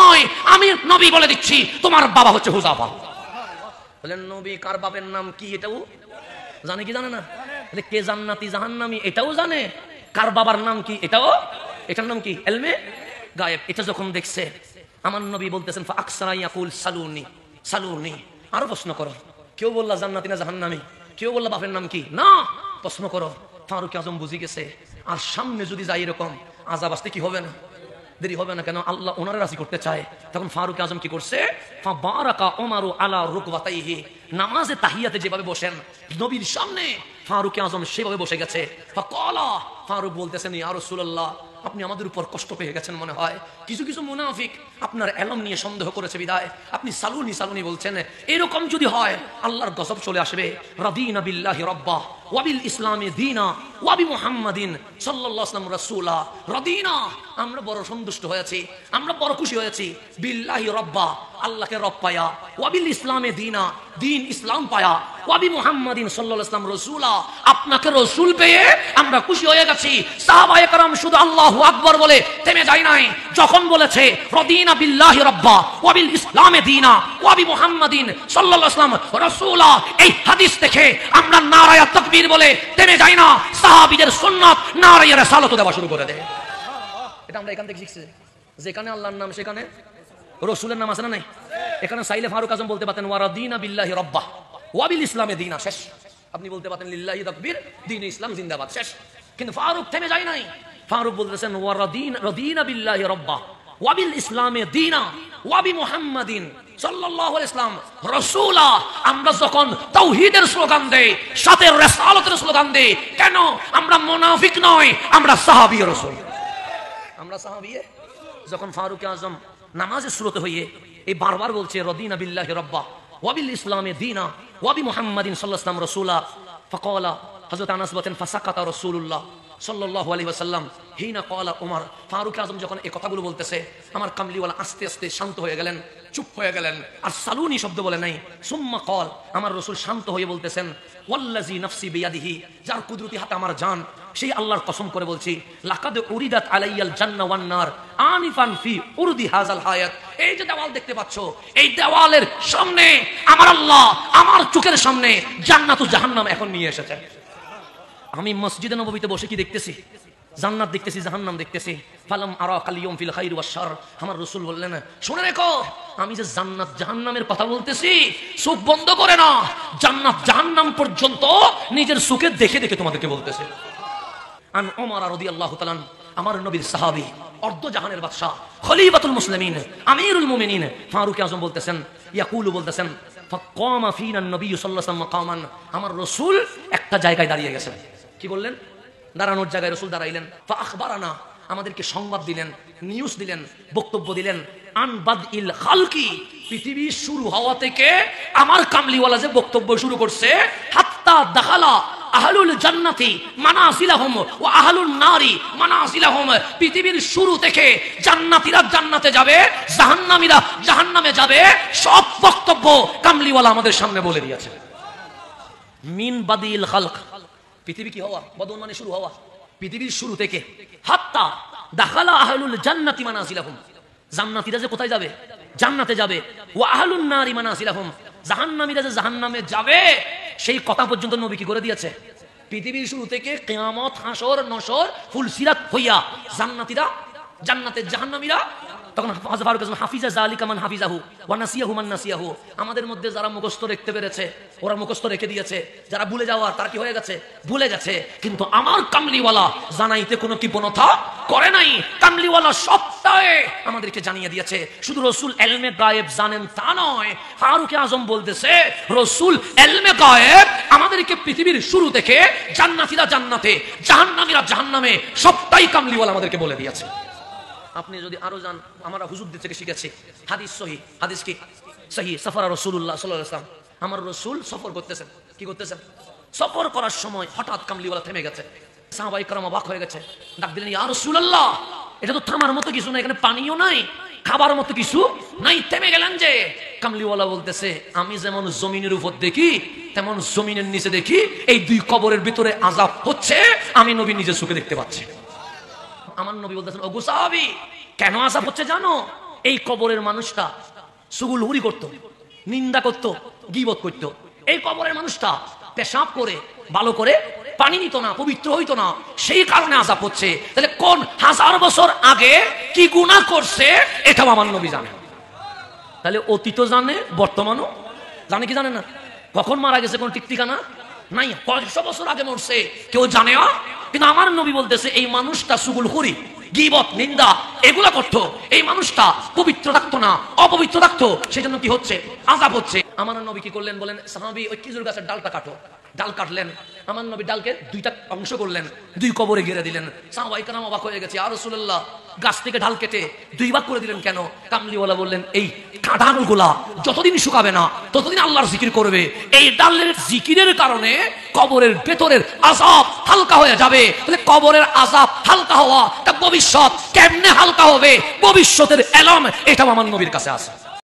নয়, আমি নবী বলে দিচ্ছি তোমার বাবা হচ্ছে হুযাফা। বলেন নবী কার বাপের নাম কি এটাও জানে কি জানে না? কে জান্নাতি জাহান্নামী এটাও জানে, কার বাবার নাম কি এটার নাম কি ইলমে গায়েব। এটা যখন দেখছে আমার নবী বলতেছেন ফাকসারা ইয়াকুল সালুনি সালুনি, আরো প্রশ্ন করো। কেউ বললা জান্নাতি না জাহান্নামী, কেউ বললা বাপের নাম কি, না প্রশ্ন করো। ফারুক আজম বুঝে গেছে আর সামনে যদি যাই এরকম আযাব আসতে কি হবে না, দেরি হবে না, কেন আল্লাহ ওনারা রাজি করতে চায়। তখন ফারুক আজম কি করছে, ফাবারাকা উমারু আলা রুকবাতাইহি, নামাজে তাহিয়াতে যেভাবে বসেন নবীর সামনে ফারুক আজম সেভাবে বসে গেছে। ফাকালা, ফারুক বলতেছেন ইয়া রাসূলুল্লাহ আপনি আমাদের উপর কষ্ট পেয়ে গেছেন মনে হয়, কিছু কিছু মুনাফিক আপনার এলম নিয়ে সন্দেহ করেছে বিদায় আপনি সালুনি সালুনি বলছেন। এরকম যদি হয় আল্লাহর গজব চলে আসবে। রাদিনা বিল্লাহি রাব্বা ওয়া বিল ইসলামি দীনা ওয়া বি মুহাম্মাদিন সাল্লাল্লাহু আলাইহি ওয়াসাল্লাম রাসূলা। রাদিনা, আমরা বড় সন্তুষ্ট হয়েছি, আমরা বড় খুশি হয়েছি। বিল্লাহি রাব্বা, আল্লাহকে রব পায়া, ওয়া বিল ইসলামি দীনা, দিন ইসলাম পায়া, ওয়া বি মুহাম্মাদিন সাল্লাল্লাহু আলাইহি ওয়াসাল্লাম রাসূলা, আপনাকে রাসূল পেয়ে আমরা খুশি হয়ে গেছি। সাহাবায়ে কেরাম শুধু আল্লাহু আকবার বলে থেমে যায় নাই, যখন বলেছে রাদিনা বিল্লাহি রাব্বা ওয়া বিল ইসলামি দীনা ওয়া বি মুহাম্মাদিন সাল্লাল্লাহু আলাইহি ওয়াসাল্লাম রাসূলা, এই হাদিস দেখে আমরা নারায়ে তাকবীর বলে থেমে যাই না, সাহাবীদের সুন্নাত নারায়ে রিসালাত দেওয়া শুরু করে দেয়। এটা আমরা এখান থেকে শিখছি, যেখানে আল্লাহর নাম সেখানে রাসূলের নাম আছে না নাই? এখানে চাইলে ফারুক আজম বলতে পারতেন ওয়া রাদিনা বিল্লাহি রাব্বা ওয়া বিল ইসলামি দীনা, শেষ। আপনি বলতে পারতেন লিল্লাহি তাকবীর, দ্বীন ইসলাম জিন্দাবাদ, শেষ। কিন্তু ফারুক থেমে যায় নাই, ফারুক বলতেছেন ওয়া রাদিনা বিল্লাহি রাব্বা ওয়া বিল ইসলামি দীনা ওয়া বি মুহাম্মাদিন সাল্লাল্লাহু আলাইহি ওয়াসাল্লাম রাসূলা। আমরা যখন তাওহীদের স্লোগান দেই, সাথে রিসালাতের স্লোগান দেই, কেন? আমরা মুনাফিক নয়, আমরা সাহাবী রাসূল, আমরা সাহাবী। যখন ফারুক আজম নামাজে শুরুতে হইয়ে এই বারবার বলছে রাদিনা বিল্লাহি রাব্বা ওয়া বিল ইসলামি দীনা ওয়া বি মুহাম্মাদিন সাল্লাল্লাহু আলাইহি ওয়াসাল্লাম রাসূলা, ফাকালা, হযরত আনাস বলেন ফাসাকাতা রাসূলুল্লাহ সাল্লাল্লাহু আলাইহি ওয়াসাল্লাম হিনা ক্বালা উমর। ফারুক আজম যখন এই কথাগুলো বলতেছে আমার কামলিওয়ালা আস্তে আস্তে শান্ত হয়ে গেলেন, চুপ হয়ে গেলেন, আর সালুনি শব্দ বলে নাই। সুম্মা ক্বাল, আমার রাসূল শান্ত হয়ে বলতেছেন ওয়াল্লাযী নাফসি বিয়াদিহি, যার কুদরতি হাতে আমার জান, সেই আল্লাহর কসম করে বলছি লাকাদ উরিদাত আলাইয়াল জান্নাহ ওয়ান নার আনিফান ফি উরদি হাযাল হায়াত। এই যে দেওয়াল দেখতে পাচ্ছ, এই দেওয়ালের সামনে আমার আল্লাহ আমার চোখের সামনে জান্নাত ও জাহান্নাম এখন নিয়ে এসেছে। আমি মসজিদে নববীতে বসে কি দেখতেছি? জান্নাত দেখতেছি, জাহান্নাম দেখতেছি। ফালাম আরা কালিয়ুম ফিল খাইর ওয়াশ শার। আমার রাসূল বললেন শুনে রেখো, আমি যে জান্নাত জাহান্নামের কথা বলতেছি চোখ বন্ধ করে না, জান্নাত জাহান্নাম পর্যন্ত নিজের চোখে দেখে দেখে তোমাদেরকে বলতেছে। আন ওমর রাদিয়াল্লাহু তাআলা, আমার নবীর সাহাবী, অর্ধ জাহানের বাদশা, খলিফাতুল মুসলিমিন, আমিরুল মুমিনিন ফারুক আজম বলতেছেন, ইয়াকুলু বলতেছেন ফাকামা ফিনা নবী সাল্লাল্লাহু আলাইহি ওয়াসাল্লাম মাকামান, আমার রাসূল একটা জায়গায় দাঁড়িয়ে গেছেন। কি বললেন? দাঁড়ানোর জায়গায় রাসূল দাঁড়াইলেন। ফা আখবারানা, আমাদেরকে সংবাদ দিলেন, নিউজ দিলেন, বক্তব্য দিলেন। আন বাদইল খালকি, পৃথিবী শুরু হওয়া থেকে আমার কামলিওয়ালা যে বক্তব্য শুরু করছে, হাত্তা দাখালা আহলুল জান্নাতি মানাসিলাহুম ওয়া আহলুন নারি মানাসিলাহুম, পৃথিবীর শুরু থেকে জান্নাতীরা জান্নাতে যাবে, জাহান্নামীরা জাহান্নামে যাবে, সব বক্তব্য কামলিওয়ালা আমাদের সামনে বলে দিয়েছে। মিন বাদিল খালক, পৃথিবী কি হওয়া, বদন মানে শুরু হওয়া, পৃথিবীর শুরু থেকে হাত্তা দাখালা আহলুল জান্নাতি মানাসিলাহুম, জান্নাতীরা যে কোথায় যাবে? জান্নাতে যাবে। ওয়া আহলুন নারি মানাসিলাহুম, জাহান্নামীরা যে জাহান্নামে যাবে, সেই কথা পর্যন্ত নবী কি করে দিয়েছে? পৃথিবীর শুরু থেকে কিয়ামত, হাসর, নসর, ফুলসিরাত হইয়া জান্নাতীরা জান্নাতে, জাহান্নামীরা তখন ফারুক আজম হাফিজা যালিকা মান হাফিজাহু ওয়া নাসিয়াহু মান নাসিয়াহু, আমাদের মধ্যে যারা মুখস্থ রাখতে পেরেছে ওরা মুখস্থ রেখে দিয়েছে, যারা ভুলে যাওয়ার তারা কি হয়ে গেছে? ভুলে গেছে। কিন্তু আমার কামলিওয়ালা জানাইতে কোনো কি বনথা করে নাই, কামলিওয়ালা সবটাই আমাদেরকে জানিয়ে দিয়েছে। শুধু রাসূল ইলমে গায়েব জানেন তা নয়, ফারুক আজম বলতেছে রাসূল ইলমে গায়েব আমাদেরকে পৃথিবীর শুরু থেকে জান্নাতীরা জান্নাতে, জাহান্নামীরা জাহান্নামে, সবটাই কামলিওয়ালা আমাদেরকে বলে দিয়েছে। আপনি যদি আরো যান, আমরা হুজুরদের থেকে শিখেছি হাদিস সহিহ, হাদিস কি সহিহ, সফর রাসূলুল্লাহ সাল্লাল্লাহু আলাইহি ওয়াসাল্লাম, আমার রাসূল সফর করতেছেন। কি করতেছেন? সফর করার সময় হঠাৎ কামলিওয়ালা থেমে গেছে, সাহাবায়ে কেরাম অবাক হয়ে গেছে, ডাক দিলেন ইয়া রাসূলুল্লাহ, এটা তো থামার মতো কিছু না, এখানে পানিও নাই, খাবার মতো কিছু নাই, থেমে গেলেন যে? কামলিওয়ালা বলতেছে আমি যেমন জমিনের উপর দেখি তেমন জমিনের নিচে দেখি, এই দুই কবরের ভিতরে আযাব হচ্ছে, আমি নবী নিজের চোখে দেখতে পাচ্ছি। আমার নবী বলতেছেন ওগো সাহাবী, কেন আযাব হচ্ছে জানো? এই কবরের মানুষটা সুগুলহুরি করত, নিন্দা করত, গীবত করত। এই কবরের মানুষটা পেশাব করে ভালো করে পানি নিত না, পবিত্র হইতো না, সেই কারণে আযাব হচ্ছে। তাহলে কোন 1000 বছর আগে কি গুনাহ করছে এটাও আমার নবী জানে। তাহলে অতীত জানে, বর্তমানও জানে কি জানে না? কখন মারা গেছে কোন ঠিক ঠিকানা নাই, কয়েকশো বছর আগে মরছে কেউ জানে না। কিন্তু আমার নবী বলতেছে এই মানুষটা সুগুলখুরি, গীবত, নিন্দা এগুলা করতো, এই মানুষটা পবিত্র থাকতো না, অপবিত্র থাকতো, সেজন্য কি হচ্ছে? আযাব হচ্ছে। আমার নবী কি করলেন বলেন? সাহাবী ওই খেজুর গাছের ডালটা কাটো, ডাল কাটলেন, আমার নবী ডালকে 2টা অংশ করলেন, 2 কবরে ঘিরে দিলেন। সাহাবায়ে কেরাম অবাক হয়ে গেছে, ইয়া রাসূলুল্লাহ গাছ থেকে ঢাল কেটে 2 ভাগ করে দিলেন কেন? কামলিওয়ালা বললেন এই ডালগুলা যতদিন শুকাবে না ততদিন আল্লাহর জিকির করবে, এই ডালের জিকিরের কারণে কবরের ভেতরের আযাব হালকা হয়ে যাবে। তাহলে কবরের আযাব হালকা হওয়া তা ভবিষ্যৎ কেমনে হালকা হবে, ভবিষ্যতের এলাম এটাও আমার নবীর কাছে আছে।